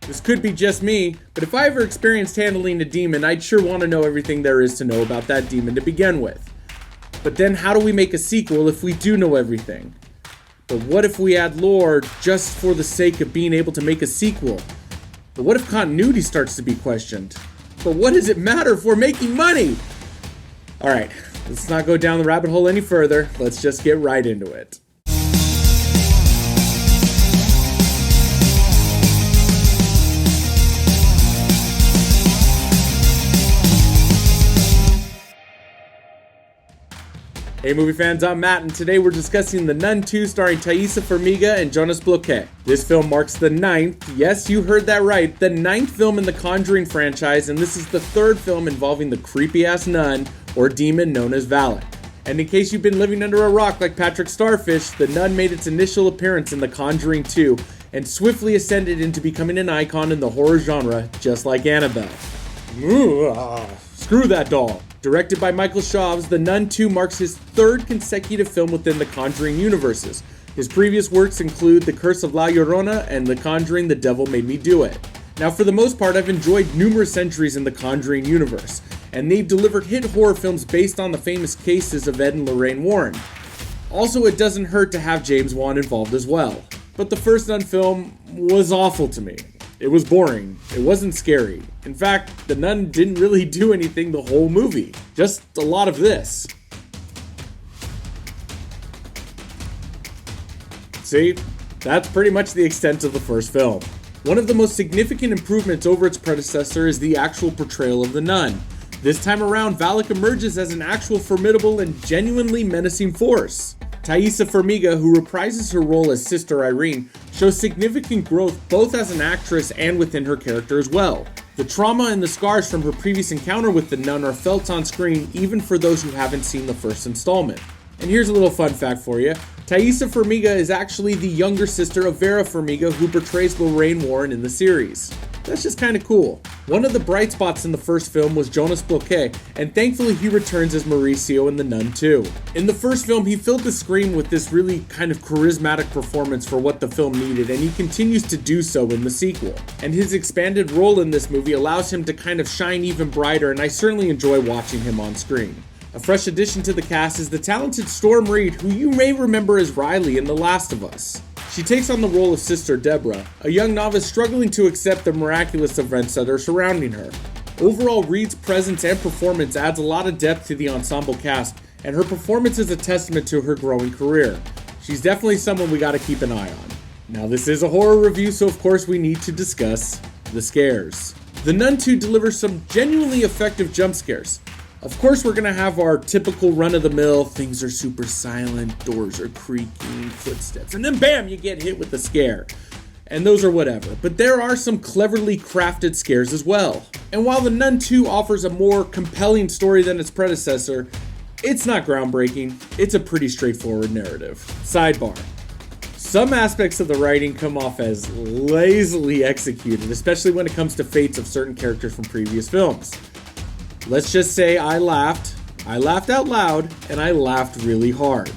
This could be just me, but if I ever experienced handling a demon, I'd sure want to know everything there is to know about that demon to begin with. But then how do we make a sequel if we do know everything? But what if we add lore just for the sake of being able to make a sequel? But what if continuity starts to be questioned? But what does it matter if we're making money? Alright, let's not go down the rabbit hole any further. Let's just get right into it. Hey movie fans, I'm Matt, and today we're discussing The Nun 2 starring Taissa, Farmiga, and Jonas Bloquet. This film marks the 9th, yes you heard that right, the 9th film in the Conjuring franchise, and this is the 3rd film involving the creepy-ass nun, or demon known as Valek. And in case you've been living under a rock like Patrick Starfish, the nun made its initial appearance in The Conjuring 2, and swiftly ascended into becoming an icon in the horror genre, just like Annabelle. Screw that doll. Directed by Michael Chaves, The Nun 2 marks his 3rd consecutive film within the Conjuring universes. His previous works include The Curse of La Llorona and The Conjuring: The Devil Made Me Do It. Now for the most part, I've enjoyed numerous entries in the Conjuring universe, and they've delivered hit horror films based on the famous cases of Ed and Lorraine Warren. Also, it doesn't hurt to have James Wan involved as well. But the first Nun film was awful to me. It was boring. It wasn't scary. In fact, the nun didn't really do anything the whole movie. Just a lot of this. See, that's pretty much the extent of the first film. One of the most significant improvements over its predecessor is the actual portrayal of the nun. This time around, Valek emerges as an actual formidable and genuinely menacing force. Taissa Farmiga, who reprises her role as Sister Irene, shows significant growth both as an actress and within her character as well. The trauma and the scars from her previous encounter with the nun are felt on screen even for those who haven't seen the first installment. And here's a little fun fact for you. Taissa Farmiga is actually the younger sister of Vera Farmiga, who portrays Lorraine Warren in the series. That's just kinda cool. One of the bright spots in the first film was Jonas Bloquet, and thankfully he returns as Mauricio in The Nun 2. In the first film, he filled the screen with this really kind of charismatic performance for what the film needed, and he continues to do so in the sequel. And his expanded role in this movie allows him to kind of shine even brighter, and I certainly enjoy watching him on screen. A fresh addition to the cast is the talented Reid, who you may remember as Riley in The Last of Us. She takes on the role of Sister Deborah, a young novice struggling to accept the miraculous events that are surrounding her. Overall, Reid's presence and performance adds a lot of depth to the ensemble cast, and her performance is a testament to her growing career. She's definitely someone we gotta keep an eye on. Now this is a horror review, so of course we need to discuss the scares. The Nun 2 delivers some genuinely effective jump scares. Of course, we're gonna have our typical run-of-the-mill, things are super silent, doors are creaking, footsteps, and then bam, you get hit with a scare. And those are whatever. But there are some cleverly crafted scares as well. And while The Nun 2 offers a more compelling story than its predecessor, it's not groundbreaking, it's a pretty straightforward narrative. Sidebar. Some aspects of the writing come off as lazily executed, especially when it comes to fates of certain characters from previous films. Let's just say I laughed out loud, and I laughed really hard.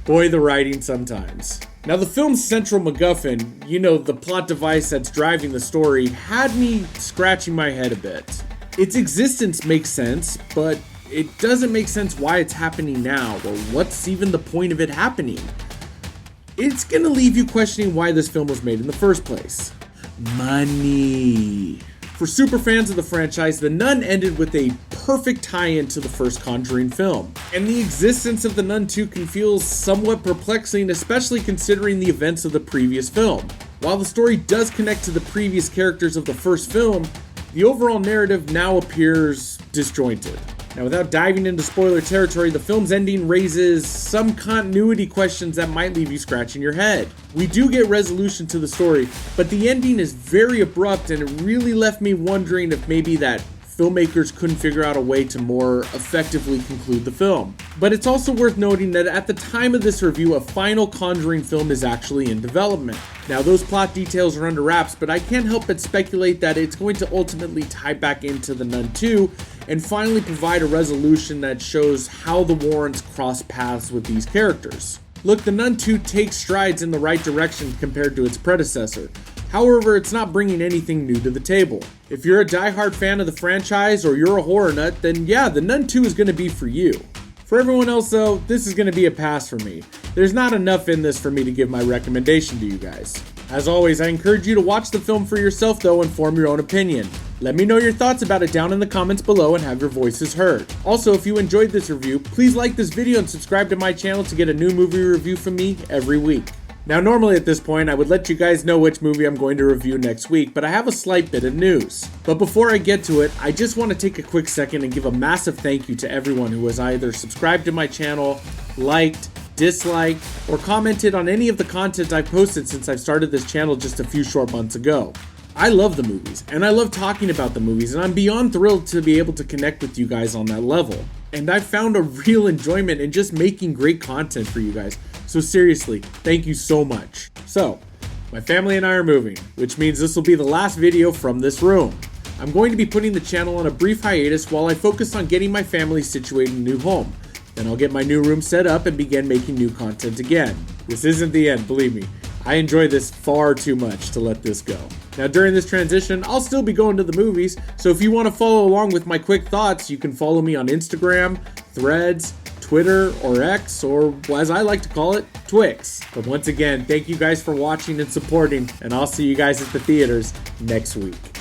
Boy, the writing sometimes. Now the film's central MacGuffin, the plot device that's driving the story, had me scratching my head a bit. Its existence makes sense, but it doesn't make sense why it's happening now, or what's even the point of it happening. It's gonna leave you questioning why this film was made in the first place. Money. For super fans of the franchise, The Nun ended with a perfect tie-in to the first Conjuring film. And the existence of The Nun 2 can feel somewhat perplexing, especially considering the events of the previous film. While the story does connect to the previous characters of the first film, the overall narrative now appears disjointed. Now, without diving into spoiler territory, the film's ending raises some continuity questions that might leave you scratching your head. We do get resolution to the story, but the ending is very abrupt, and it really left me wondering if maybe that filmmakers couldn't figure out a way to more effectively conclude the film. But it's also worth noting that at the time of this review, a final Conjuring film is actually in development. Now, those plot details are under wraps, but I can't help but speculate that it's going to ultimately tie back into The Nun 2 and finally provide a resolution that shows how the Warrens cross paths with these characters. Look, The Nun 2 takes strides in the right direction compared to its predecessor, However, it's not bringing anything new to the table. If you're a diehard fan of the franchise or you're a horror nut, then yeah, The Nun 2 is going to be for you. For everyone else though, this is going to be a pass for me. There's not enough in this for me to give my recommendation to you guys. As always, I encourage you to watch the film for yourself though and form your own opinion. Let me know your thoughts about it down in the comments below and have your voices heard. Also, if you enjoyed this review, please like this video and subscribe to my channel to get a new movie review from me every week. Now normally at this point, I would let you guys know which movie I'm going to review next week, but I have a slight bit of news. But before I get to it, I just want to take a quick second and give a massive thank you to everyone who has either subscribed to my channel, liked, disliked, or commented on any of the content I've posted since I've started this channel just a few short months ago. I love the movies, and I love talking about the movies, and I'm beyond thrilled to be able to connect with you guys on that level. And I've found a real enjoyment in just making great content for you guys. So seriously, thank you so much. So, my family and I are moving, which means this will be the last video from this room. I'm going to be putting the channel on a brief hiatus while I focus on getting my family situated in a new home. Then I'll get my new room set up and begin making new content again. This isn't the end, believe me. I enjoy this far too much to let this go. Now during this transition, I'll still be going to the movies, so if you want to follow along with my quick thoughts, you can follow me on Instagram, Threads, Twitter, or X, or as I like to call it, Twix. But once again, thank you guys for watching and supporting, and I'll see you guys at the theaters next week.